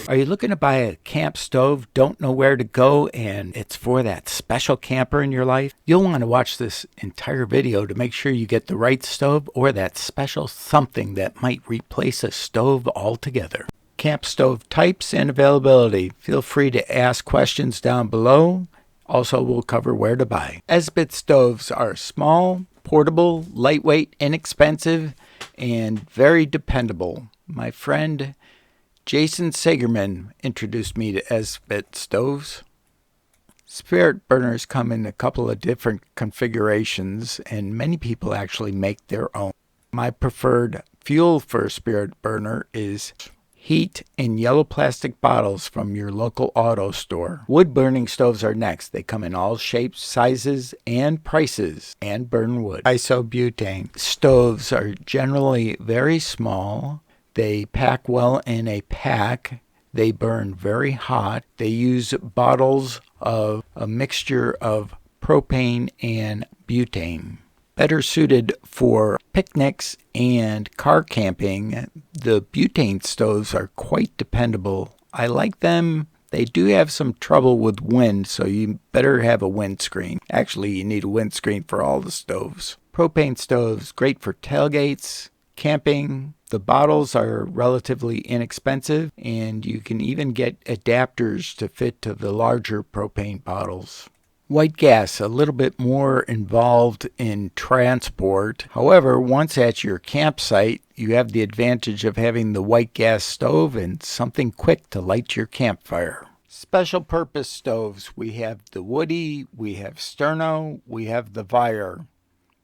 Are you looking to buy a camp stove, don't know where to go, and it's for that special camper in your life? You'll want to watch this entire video to make sure you get the right stove or that special something that might replace a stove altogether. Camp stove types and availability. Feel free to ask questions down below. Also, we'll cover where to buy. ESBIT stoves are small, portable, lightweight, inexpensive, and very dependable. My friend Jason Sagerman introduced me to ESBIT stoves. Spirit burners come in a couple of different configurations, and many people actually make their own. My preferred fuel for a spirit burner is heat in yellow plastic bottles from your local auto store. Wood burning stoves are next. They come in all shapes, sizes, and prices, and burn wood. ISOBUTANE stoves are generally very small. They pack well in a pack. They burn very hot. They use bottles of a mixture of propane and butane. Better suited for picnics and car camping, the butane stoves are quite dependable. I like them. They do have some trouble with wind, so you better have a windscreen. Actually, you need a windscreen for all the stoves. Propane stoves, great for tailgates, camping. The bottles are relatively inexpensive, and you can even get adapters to fit to the larger propane bottles. White gas, a little bit more involved in transport. However, once at your campsite, you have the advantage of having the white gas stove and something quick to light your campfire. Special purpose stoves. We have the Woody, we have Sterno, we have the Vire.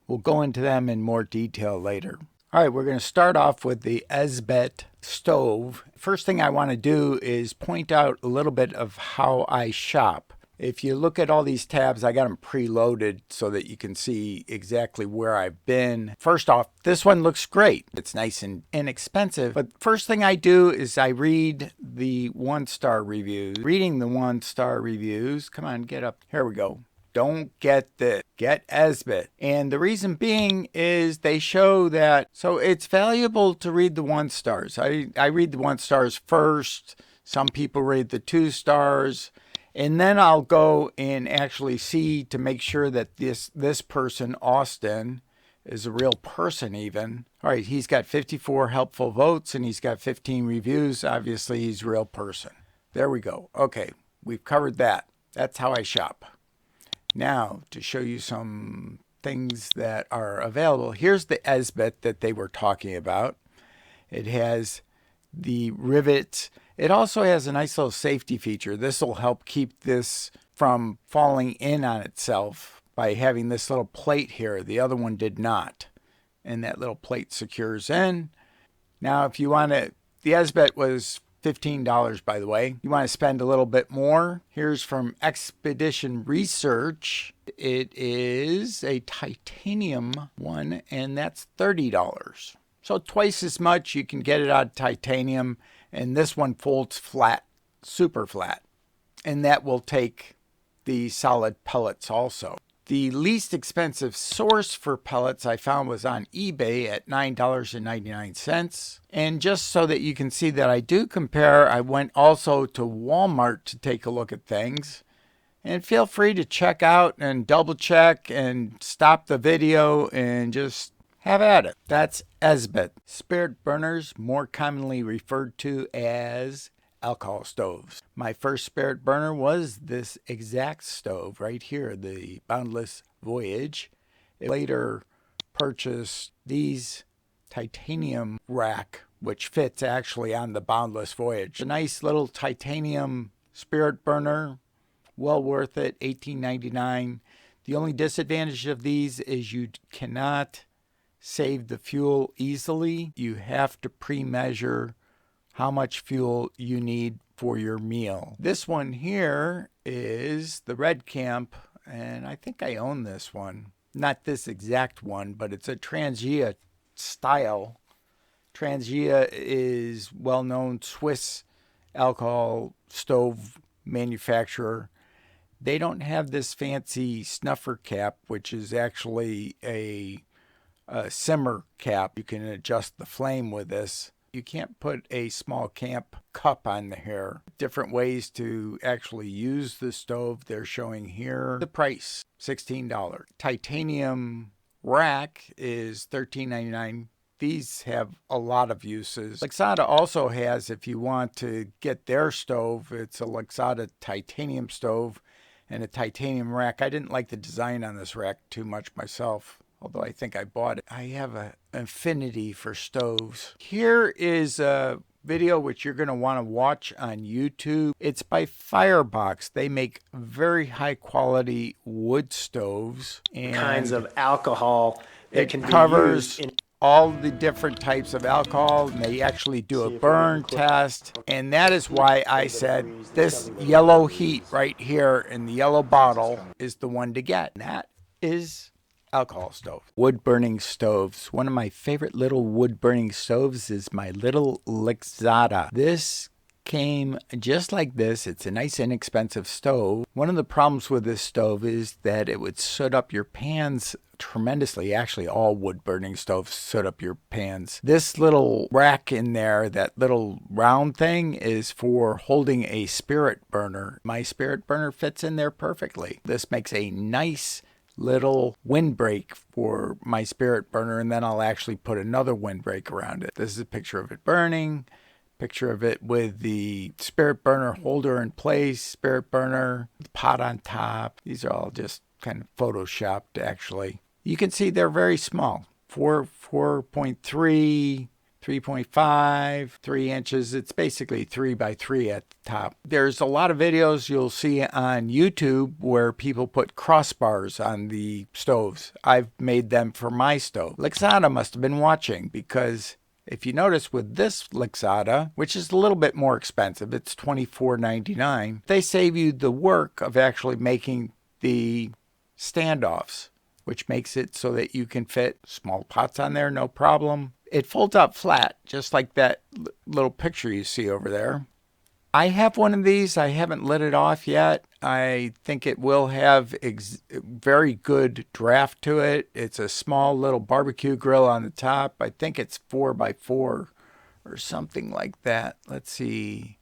We'll go into them in more detail later. All right, we're going to start off with the ESBIT stove. First thing I want to do is point out a little bit of how I shop. If you look at all these tabs, I got them preloaded so that you can see exactly where I've been. First off, this one looks great. It's nice and inexpensive. But first thing I do is I read the one-star reviews. Reading the one-star reviews, come on, get up. Here we go. Don't get this. Get ESBIT. And the reason being is they show that, so it's valuable to read the one stars. I read the one stars first. Some people read the 2 stars. And then I'll go and actually see to make sure that this person, Austin, is a real person even. All right, he's got 54 helpful votes and he's got 15 reviews. Obviously, he's a real person. There we go. Okay, we've covered that. That's how I shop. Now, to show you some things that are available, here's the ESBIT that they were talking about. It has the rivets. It also has a nice little safety feature. This will help keep this from falling in on itself by having this little plate here. The other one did not. And that little plate secures in. Now, if you want to, the ESBIT was $15, by the way. You want to spend a little bit more. Here's from Expedition Research. It is a titanium one, and that's $30. So twice as much. You can get it out of titanium, and this one folds flat, super flat. And that will take the solid pellets also. The least expensive source for pellets I found was on eBay at $9.99. And just so that you can see that I do compare, I went also to Walmart to take a look at things. And feel free to check out and double check and stop the video and just have at it. That's ESBIT. Spirit burners, more commonly referred to as alcohol stoves. My first spirit burner was this exact stove right here, the Boundless Voyage. I later purchased these titanium rack, which fits actually on the Boundless Voyage. A nice little titanium spirit burner, well worth it, $18.99. The only disadvantage of these is you cannot save the fuel easily. You have to pre-measure how much fuel you need for your meal. This one here is the Red Camp, and I think I own this one. Not this exact one, but it's a Trangia style. Trangia is well-known Swiss alcohol stove manufacturer. They don't have this fancy snuffer cap, which is actually a simmer cap. You can adjust the flame with this. You can't put a small camp cup on here. Different ways to actually use the stove. They're showing here the price, $16. Titanium rack is $13.99. These have a lot of uses. Lixada also has, if you want to get their stove, it's a Lixada titanium stove and a titanium rack. I didn't like the design on this rack too much myself, although I think I bought it. I have an affinity for stoves. Here is a video which you're going to want to watch on YouTube. It's by Firebox. They make very high quality wood stoves and kinds of alcohol that can covers be used in all the different types of alcohol, and they actually do a burn test. And that is why I said this yellow heat right here in the yellow bottle is the one to get. And that is alcohol stove. Wood burning stoves. One of my favorite little wood burning stoves is my little Lixada. This came just like this. It's a nice inexpensive stove. One of the problems with this stove is that it would soot up your pans tremendously. Actually, all wood burning stoves soot up your pans. This little rack in there, that little round thing, is for holding a spirit burner. My spirit burner fits in there perfectly. This makes a nice little windbreak for my spirit burner, and then I'll actually put another windbreak around it. This is a picture of it burning. Picture of it with the spirit burner holder in place, spirit burner, the pot on top. These are all just kind of photoshopped, actually. You can see they're very small. 4.3, 3.5, 3 inches. It's basically 3 by 3 at the top. There's a lot of videos you'll see on YouTube where people put crossbars on the stoves. I've made them for my stove. Lixada must have been watching, because if you notice with this Lixada, which is a little bit more expensive, it's $24.99, they save you the work of actually making the standoffs, which makes it so that you can fit small pots on there, no problem. It folds out flat, just like that little picture you see over there. I have one of these. I haven't lit it off yet. I think it will have very good draft to it. It's a small little barbecue grill on the top. I think it's 4 by 4 or something like that. Let's see.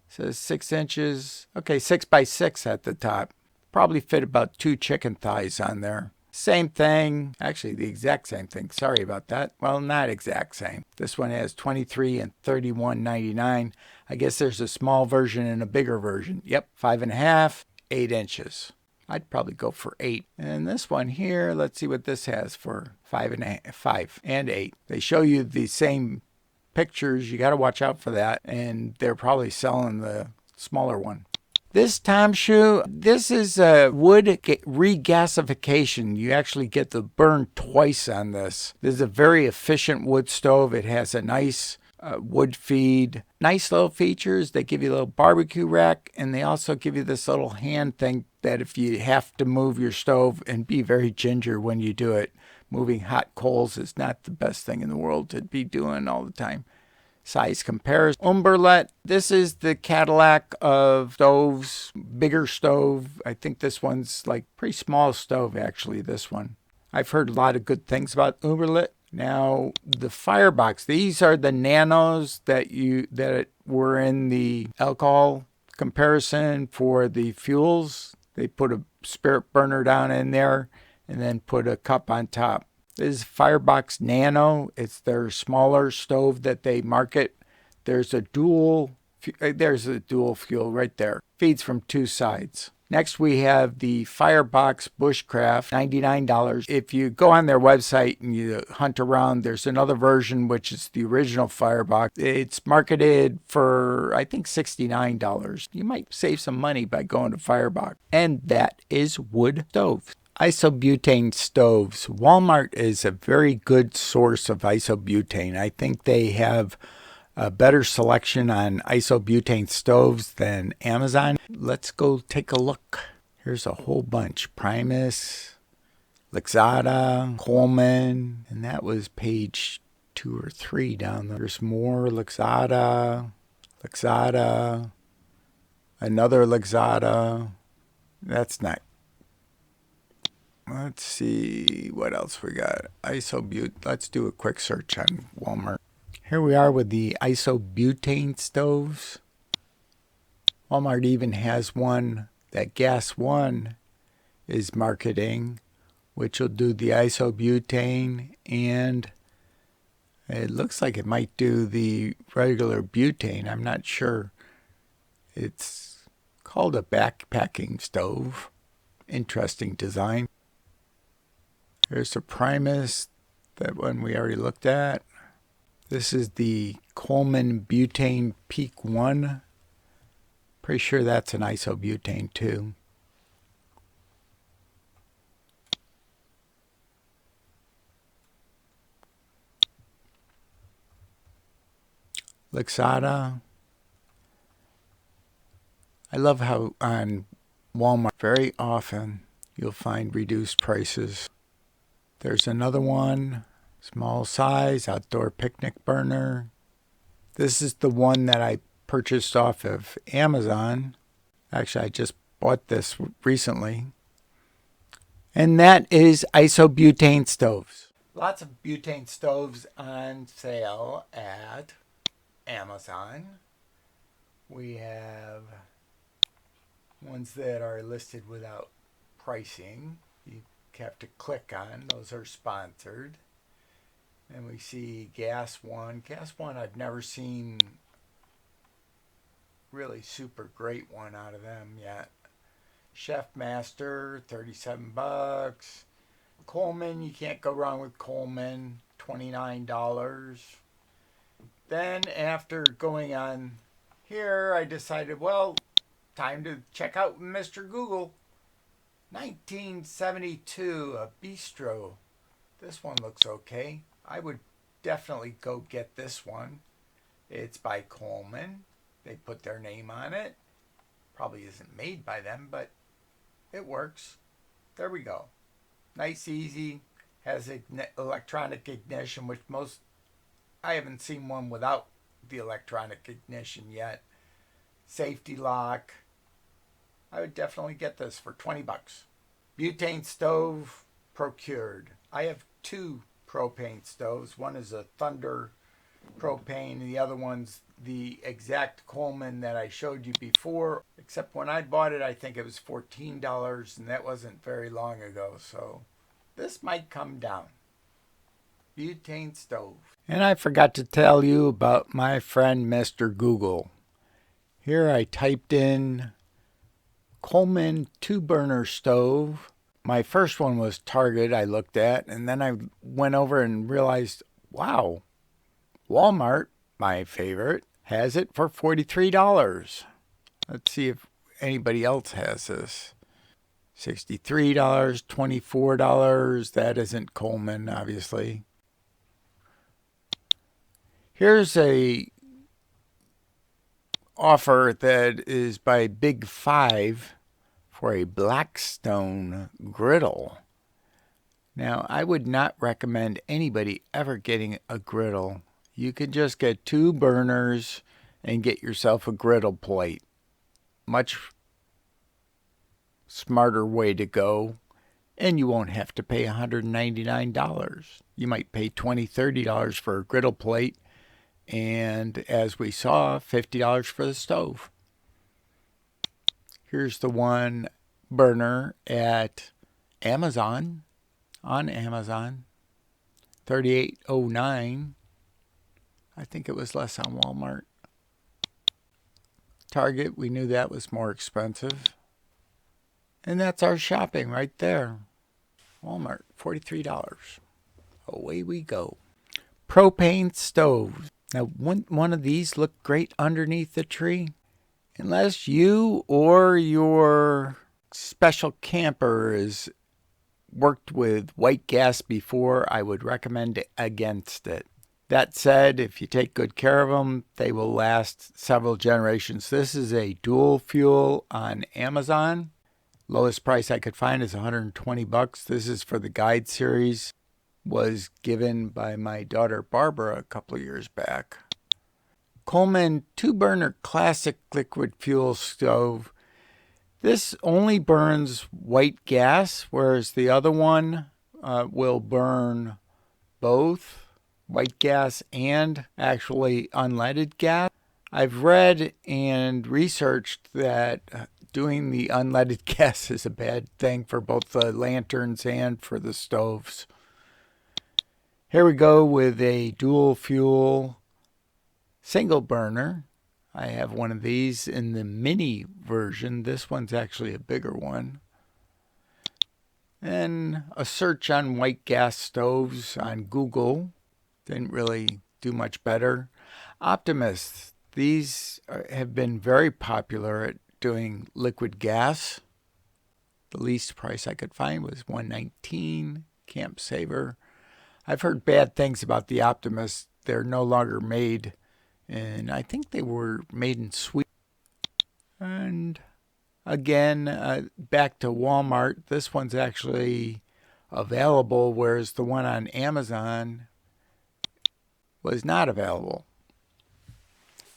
It says 6 inches. Okay, 6 by 6 at the top. Probably fit about 2 chicken thighs on there. Same thing, actually the exact same thing. Sorry about that. Well, not exact same. This one has 23 and 31.99. I guess there's a small version and a bigger version. Yep, 5.5, 8 inches. I'd probably go for 8. And this one here, let's see what this has for 5 and 8. They show you the same pictures. You got to watch out for that. And they're probably selling the smaller one. This Tom shoe, this is a wood regasification. You actually get the burn twice on this. This is a very efficient wood stove. It has a nice wood feed. Nice little features. They give you a little barbecue rack, and they also give you this little hand thing that if you have to move your stove, and be very ginger when you do it. Moving hot coals is not the best thing in the world to be doing all the time. Size comparison. Umberlet. This is the Cadillac of stoves. Bigger stove. I think this one's like pretty small stove, actually, this one. I've heard a lot of good things about Umberlet. Now, the Firebox. These are the nanos that were in the alcohol comparison for the fuels. They put a spirit burner down in there and then put a cup on top. This is Firebox Nano. It's their smaller stove that they market. There's a dual fuel right there. Feeds from 2 sides. Next we have the Firebox Bushcraft, $99. If you go on their website and you hunt around, there's another version which is the original Firebox. It's marketed for, I think, $69. You might save some money by going to Firebox. And that is wood stoves. Isobutane stoves. Walmart is a very good source of isobutane. I think they have a better selection on isobutane stoves than Amazon. Let's go take a look. Here's a whole bunch. Primus, Lixada, Coleman, and that was page 2 or 3 down there. There's more Lixada, another Lixada. That's not. Let's see what else we got. Isobutane. Let's do a quick search on Walmart. Here we are with the isobutane stoves. Walmart even has one that Gas One is marketing, which will do the isobutane, and it looks like it might do the regular butane. I'm not sure. It's called a backpacking stove. Interesting design. Here's the Primus, that one we already looked at. This is the Coleman Butane Peak 1. Pretty sure that's an isobutane too. Lixada. I love how on Walmart very often you'll find reduced prices. There's another one, small size, outdoor picnic burner. This is the one that I purchased off of Amazon. Actually, I just bought this recently. And that is isobutane stoves. Lots of butane stoves on sale at Amazon. We have ones that are listed without pricing. You have to click on. Those are sponsored. And we see Gas One. Gas One, I've never seen really super great one out of them yet. Chef Master, 37 bucks. Coleman, you can't go wrong with Coleman, $29. Then after going on here, I decided, well, time to check out Mr. Google. 1972, a bistro. This one looks okay. I would definitely go get this one. It's by Coleman. They put their name on it. Probably isn't made by them, but it works. There we go. Nice, easy. Has electronic ignition, which I haven't seen one without the electronic ignition yet. Safety lock. I would definitely get this for 20 bucks. Butane stove procured. I have two propane stoves. One is a Thunder propane, and the other one's the exact Coleman that I showed you before. Except when I bought it, I think it was $14, and that wasn't very long ago. So this might come down. Butane stove. And I forgot to tell you about my friend Mr. Google. Here I typed in Coleman 2-burner stove. My first one was Target I looked at, and then I went over and realized, wow, Walmart, my favorite, has it for $43. Let's see if anybody else has this. $63, $24. That isn't Coleman, obviously. Here's a offer that is by Big Five for a Blackstone griddle. Now, I would not recommend anybody ever getting a griddle. You could just get 2 burners and get yourself a griddle plate. Much smarter way to go, and you won't have to pay $199. You might pay $20, $30 for a griddle plate, and as we saw, $50 for the stove. Here's the one burner at Amazon, on Amazon, $38.09. I think it was less on Walmart. Target, we knew that was more expensive. And that's our shopping right there. Walmart, $43. Away we go. Propane stoves. Now, wouldn't one of these look great underneath the tree? Unless you or your special camper is worked with white gas before, I would recommend against it. That said, if you take good care of them, they will last several generations. This is a dual fuel on Amazon. Lowest price I could find is 120 bucks. This is for the Guide series. Was given by my daughter Barbara a couple of years back. Coleman 2-burner classic liquid fuel stove. This only burns white gas, whereas the other one will burn both. white gas and actually unleaded gas. I've read and researched that doing the unleaded gas is a bad thing for both the lanterns and for the stoves. Here we go with a dual fuel single burner. I have one of these in the mini version. This one's actually a bigger one. And a search on white gas stoves on Google. Didn't really do much better. Optimists. These have been very popular at doing liquid gas. The least price I could find was $119. Camp Saver. I've heard bad things about the Optimists. They're no longer made, and I think they were made in Sweden. And again, back to Walmart. This one's actually available, whereas the one on Amazon was not available.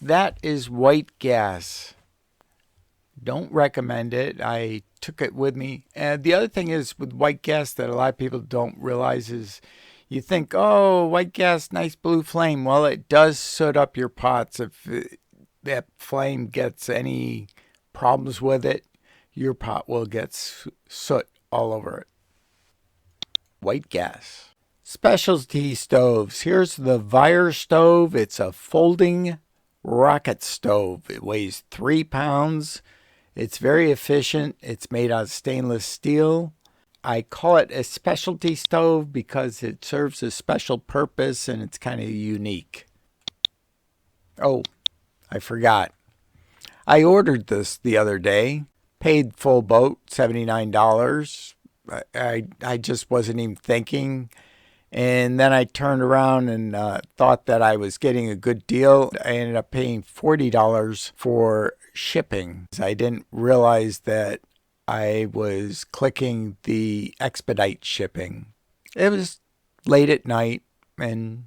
That is white gas. Don't recommend it. I took it with me. And the other thing is with white gas that a lot of people don't realize is you think, oh, white gas, nice blue flame. Well, it does soot up your pots. If that flame gets any problems with it, your pot will get soot all over it. White gas. Specialty stoves. Here's the Vire stove. It's a folding rocket stove. It weighs 3 pounds. It's very efficient. It's made out of stainless steel. I call it a specialty stove because it serves a special purpose and it's kind of unique. Oh, I forgot. I ordered this the other day. Paid full boat, $79. I just wasn't even thinking. And then I turned around and thought that I was getting a good deal. I ended up paying $40 for shipping. I didn't realize that I was clicking the expedite shipping. It was late at night and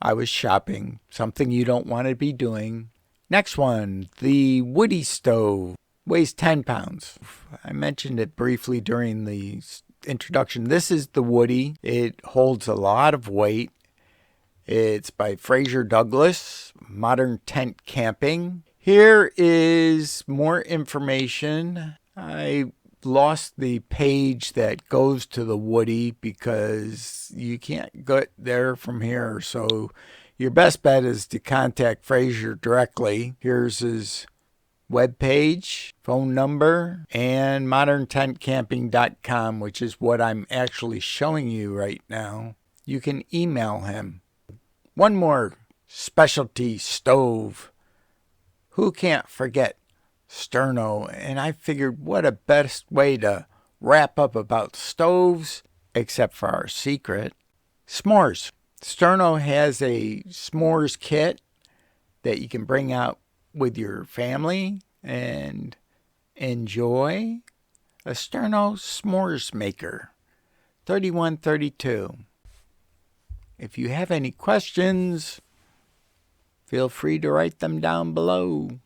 I was shopping, something you don't want to be doing. Next one, the Woody stove. Weighs 10 pounds. I mentioned it briefly during the introduction. This is the Woody. It holds a lot of weight. It's by Fraser Douglas, Modern Tent Camping. Here is more information. I lost the page that goes to the Woody because you can't get there from here. So your best bet is to contact Fraser directly. Here's his webpage, phone number, and moderntentcamping.com, which is what I'm actually showing you right now. You can email him. One more specialty stove. Who can't forget Sterno? And I figured what a best way to wrap up about stoves, except for our secret. S'mores. Sterno has a s'mores kit that you can bring out with your family and enjoy. A Sterno s'mores maker, 3132. If you have any questions, feel free to write them down below.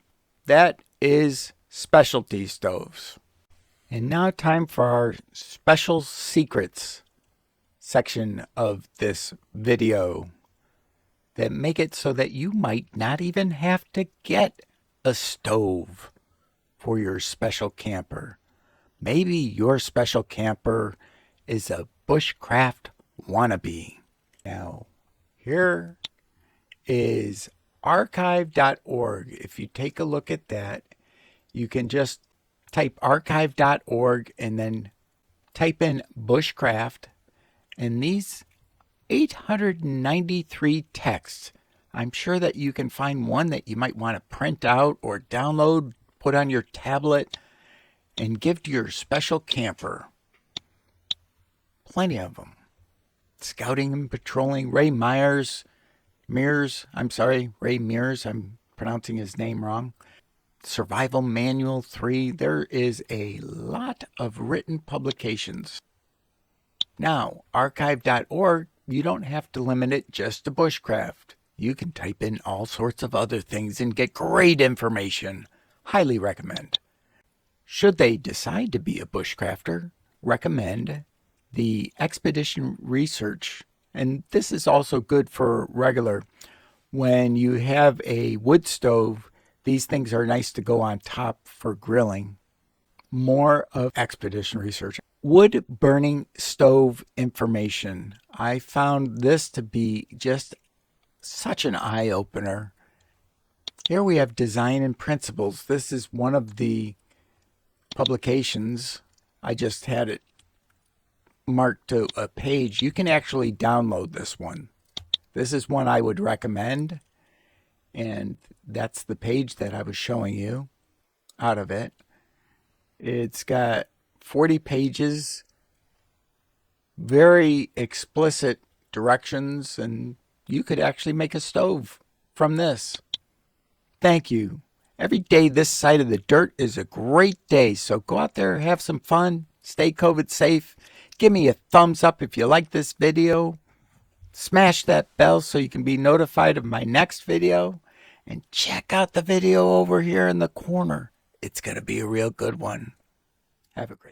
That is specialty stoves. And now time for our special secrets section of this video that make it so that you might not even have to get a stove for your special camper. Maybe your special camper is a bushcraft wannabe. Now, here is archive.org. If you take a look at that, you can just type archive.org and then type in bushcraft, and these 893 texts. I'm sure that you can find one that you might want to print out or download, put on your tablet, and give to your special camper. Plenty of them. Scouting and patrolling. Ray Mears, I'm pronouncing his name wrong. Survival Manual 3. There is a lot of written publications. Now, archive.org, you don't have to limit it just to bushcraft. You can type in all sorts of other things and get great information. Highly recommend. Should they decide to be a bushcrafter, recommend the Expedition Research And this is also good for regular. When you have a wood stove, these things are nice to go on top for grilling. More of expedition research. Wood burning stove information. I found this to be just such an eye-opener. Here we have design and principles. This is one of the publications. I just had it marked to a page. You can actually download this one. This is one I would recommend, and that's the page that I was showing you out of it. It's got 40 pages, very explicit directions, and you could actually make a stove from this. Thank you. Every day this side of the dirt is a great day, so go out there, have some fun, stay COVID safe. Give me a thumbs up if you like this video. Smash that bell so you can be notified of my next video. And check out the video over here in the corner. It's going to be a real good one. Have a great